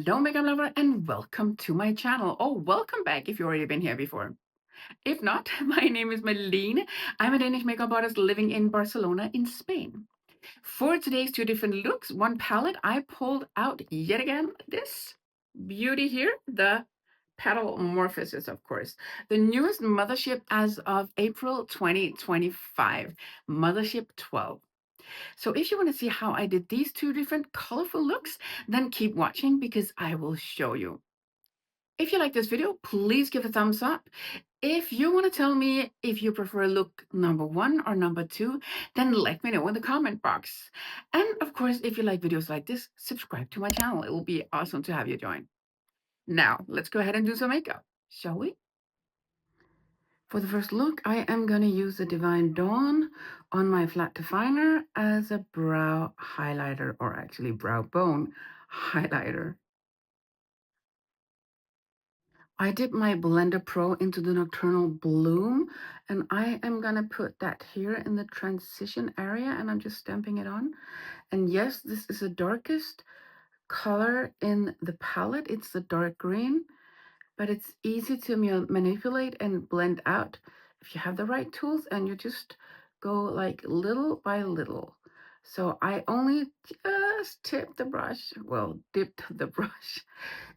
Hello, makeup lover, and welcome to my channel. Oh, welcome back if you've already been here before. If not, my name is Malene. I'm a Danish makeup artist living in Barcelona in Spain. For today's two different looks, one palette, I pulled out yet again this beauty here, the Petalmorphosis, of course. The newest Mothership as of April 2025, Mothership 12. So if you want to see how I did these two different colorful looks, then keep watching because I will show you. If you like this video, please give a thumbs up. If you want to tell me if you prefer look number 1 or number 2, then let me know in the comment box. And of course, if you like videos like this, subscribe to my channel. It will be awesome to have you join. Now, let's go ahead and do some makeup, shall we? For the first look, I am going to use the Divine Dawn on my flat definer as a brow highlighter, or actually brow bone highlighter. I dip my Blender Pro into the Nocturnal Bloom, and I am going to put that here in the transition area, and I'm just stamping it on. And yes, this is the darkest color in the palette. It's the dark green, but it's easy to manipulate and blend out if you have the right tools and you just go like little by little. So I only just dipped the brush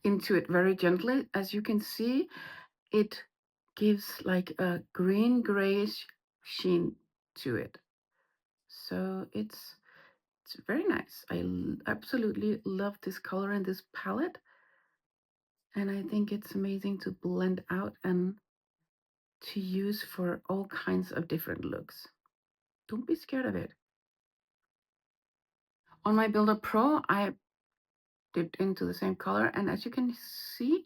into it very gently. As you can see, it gives like a green grayish sheen to it. So it's very nice. I absolutely love this color in this palette. And I think it's amazing to blend out and to use for all kinds of different looks. Don't be scared of it. On my Builder Pro, I dipped into the same color, and as you can see,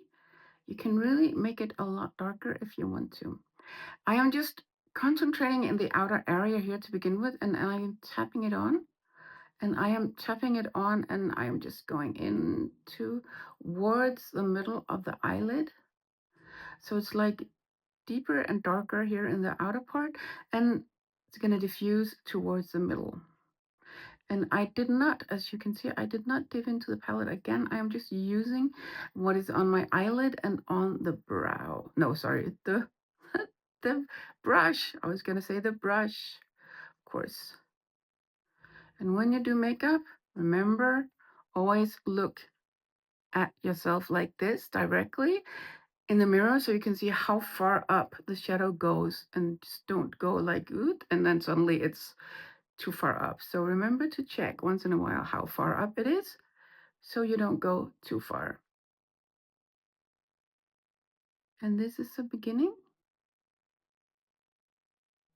you can really make it a lot darker if you want to. I am just concentrating in the outer area here to begin with, and I am tapping it on. And I am tapping it on, and I am just going into towards the middle of the eyelid. So it's like deeper and darker here in the outer part, and it's going to diffuse towards the middle. And I did not, as you can see, I did not dip into the palette again. I am just using what is on my eyelid and on the brow. No, sorry, the the brush. I was going to say the brush, of course. And when you do makeup, remember, always look at yourself like this directly in the mirror so you can see how far up the shadow goes, and just don't go like oot and then suddenly it's too far up. So remember to check once in a while how far up it is so you don't go too far. And this is the beginning.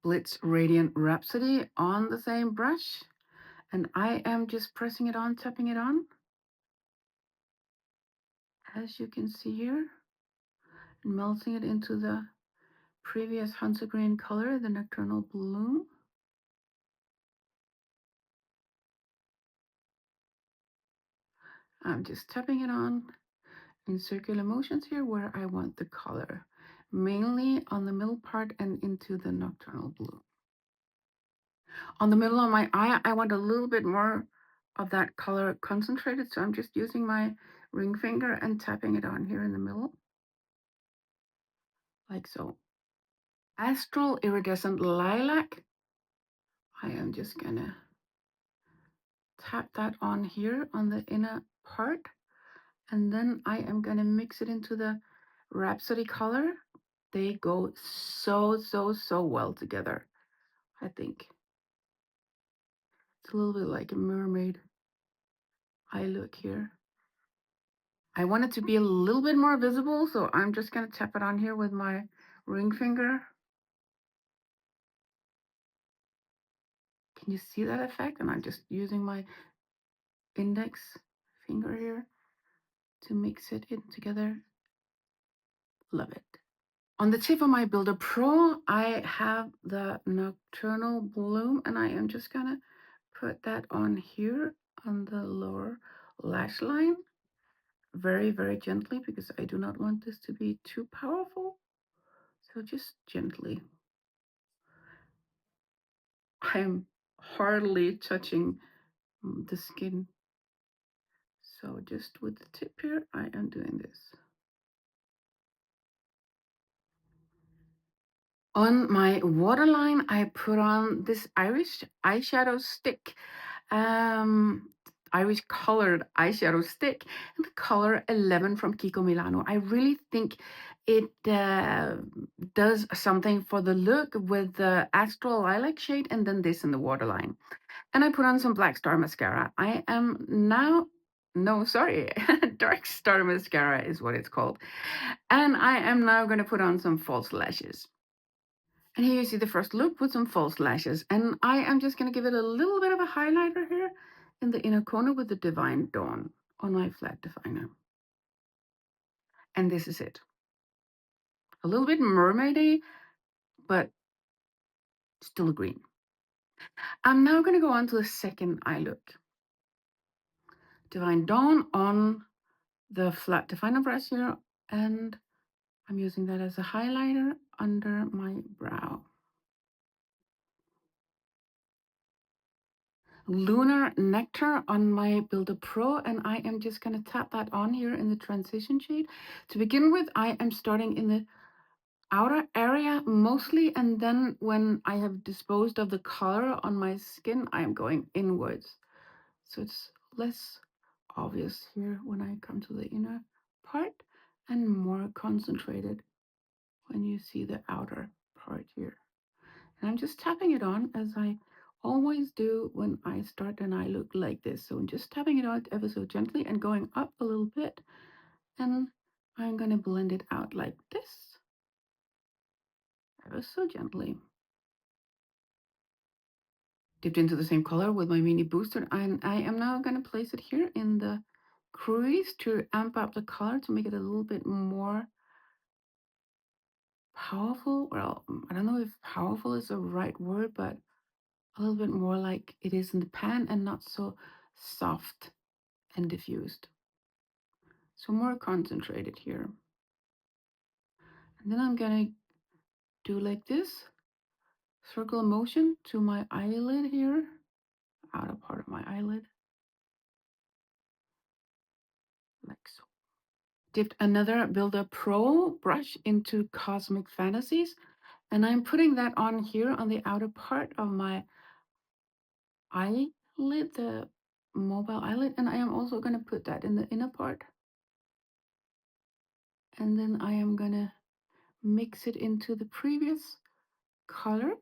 Blitz Radiant Rhapsody on the same brush, and I am just pressing it on, tapping it on, as you can see here, and melting it into the previous Hunter Green color, the Nocturnal Bloom. I'm just tapping it on in circular motions here where I want the color, mainly on the middle part and into the Nocturnal Bloom. On the middle of my eye, I want a little bit more of that color concentrated, so I'm just using my ring finger and tapping it on here in the middle, like so. Astral Iridescent Lilac, I am just gonna tap that on here on the inner part, and then I am gonna mix it into the Rhapsody color. They go so well together, I think. It's a little bit like a mermaid eye look here. I want it to be a little bit more visible, so I'm just going to tap it on here with my ring finger. Can you see that effect? And I'm just using my index finger here to mix it in together. Love it. On the tip of my Builder Pro, I have the Nocturnal Bloom, and I am just going to put that on here on the lower lash line. Very gently, because I do not want this to be too powerful. So just gently. I'm hardly touching the skin. So just with the tip here, I am doing this. On my waterline, I put on this Irish eyeshadow stick, Irish colored eyeshadow stick in the color 11 from Kiko Milano. I really think it does something for the look with the Astral Lilac shade and then this in the waterline. And I put on some Black Star mascara. I am now, no, sorry, Dark Star mascara is what it's called. And I am now going to put on some false lashes. And here you see the first look with some false lashes. And I am just going to give it a little bit of a highlighter here in the inner corner with the Divine Dawn on my flat definer. And this is it. A little bit mermaidy, but still a green. I'm now going to go on to the second eye look. Divine Dawn on the flat definer brush here, and I'm using that as a highlighter under my brow. Lunar Nectar on my Builder Pro, and I am just going to tap that on here in the transition shade. To begin with, I am starting in the outer area mostly, and then when I have disposed of the color on my skin, I am going inwards. So it's less obvious here when I come to the inner part and more concentrated when you see the outer part here. And I'm just tapping it on as I always do when I start an eye look like this. So I'm just tapping it on ever so gently and going up a little bit. And I'm going to blend it out like this, ever so gently. Dipped into the same color with my mini booster. And I am now going to place it here in the crease to amp up the color to make it a little bit more powerful. Well, I don't know if powerful is the right word, but a little bit more like it is in the pan and not so soft and diffused. So more concentrated here. And then I'm gonna do like this, circle motion to my eyelid here, outer part of my eyelid, like so. Dipped another Builder Pro brush into Cosmic Fantasies, and I'm putting that on here on the outer part of my eyelid, the mobile eyelid, and I am also going to put that in the inner part. And then I am going to mix it into the previous color.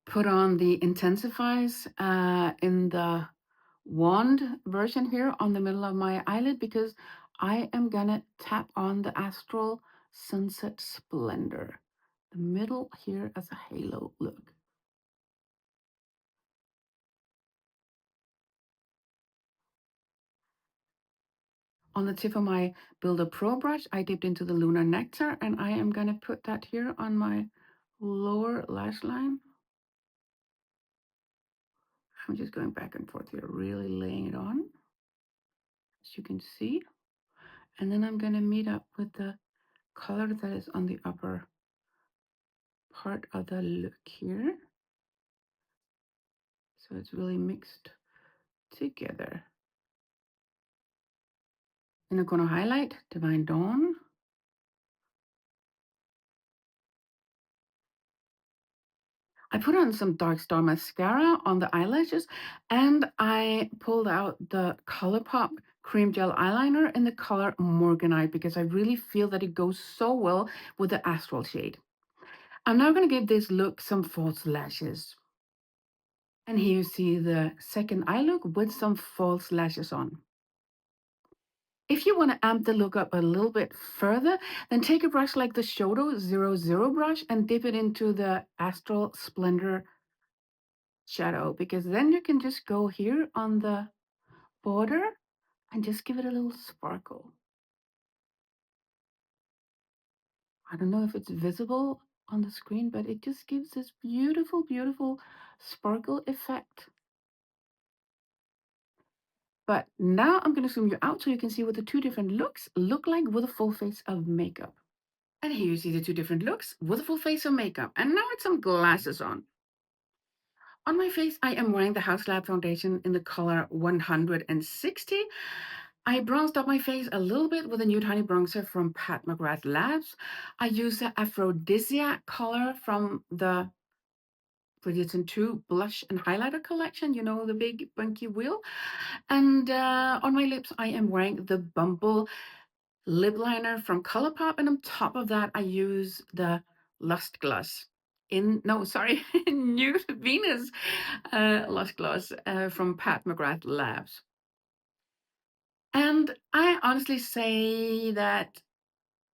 Put on the intensifies in the wand version here on the middle of my eyelid because I am gonna tap on the Astral Sunset Splendor, the middle here as a halo look. On the tip of my Builder Pro brush, I dipped into the Lunar Nectar, and I am gonna put that here on my lower lash line. I'm just going back and forth here, really laying it on, as you can see. And then I'm going to meet up with the color that is on the upper part of the look here. So it's really mixed together. And I'm going to highlight Divine Dawn. I put on some Dark Star mascara on the eyelashes, and I pulled out the ColourPop Cream Gel Eyeliner in the color Morganite because I really feel that it goes so well with the Astral shade. I'm now going to give this look some false lashes. And here you see the second eye look with some false lashes on. If you want to amp the look up a little bit further, then take a brush like the Shoto 00 brush and dip it into the Astral Splendor shadow, because then you can just go here on the border and just give it a little sparkle. I don't know if it's visible on the screen, but it just gives this beautiful, beautiful sparkle effect. But now I'm going to zoom you out so you can see what the two different looks look like with a full face of makeup. And here you see the two different looks with a full face of makeup. And now it's some glasses on. On my face, I am wearing the Haus Lab foundation in the color 160. I bronzed up my face a little bit with a new tiny bronzer from Pat McGrath Labs. I use the Aphrodisiac color from the Bridgerton 2 blush and highlighter collection, you know, the big bunky wheel. And on my lips, I am wearing the Bumble lip liner from Colourpop, and on top of that, I use the Lust Gloss Nude Venus Lust Gloss from Pat McGrath Labs. And I honestly say that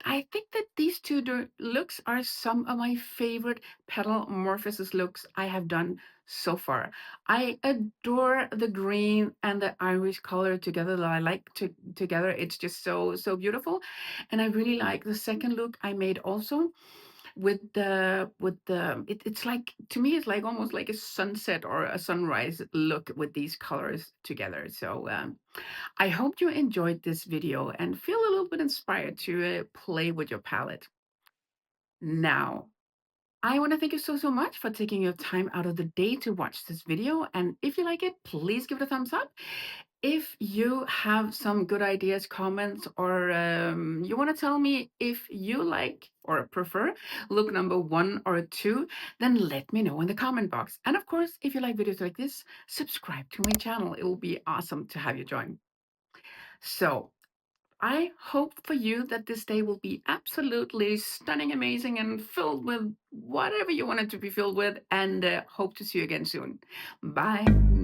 I think that these two looks are some of my favorite Petalmorphosis looks I have done so far. I adore the green and the Irish color together that I like together. It's just so beautiful. And I really like the second look I made also it's like, to me, it's like almost like a sunset or a sunrise look with these colors together. So I hope you enjoyed this video and feel a little bit inspired to play with your palette. Now, I want to thank you so much for taking your time out of the day to watch this video. And if you like it, please give it a thumbs up. If you have some good ideas, comments, or you want to tell me if you like or prefer look number 1 or 2, then let me know in the comment box. And of course, if you like videos like this, subscribe to my channel. It will be awesome to have you join. So I hope for you that this day will be absolutely stunning, amazing, and filled with whatever you want it to be filled with, and hope to see you again soon. Bye.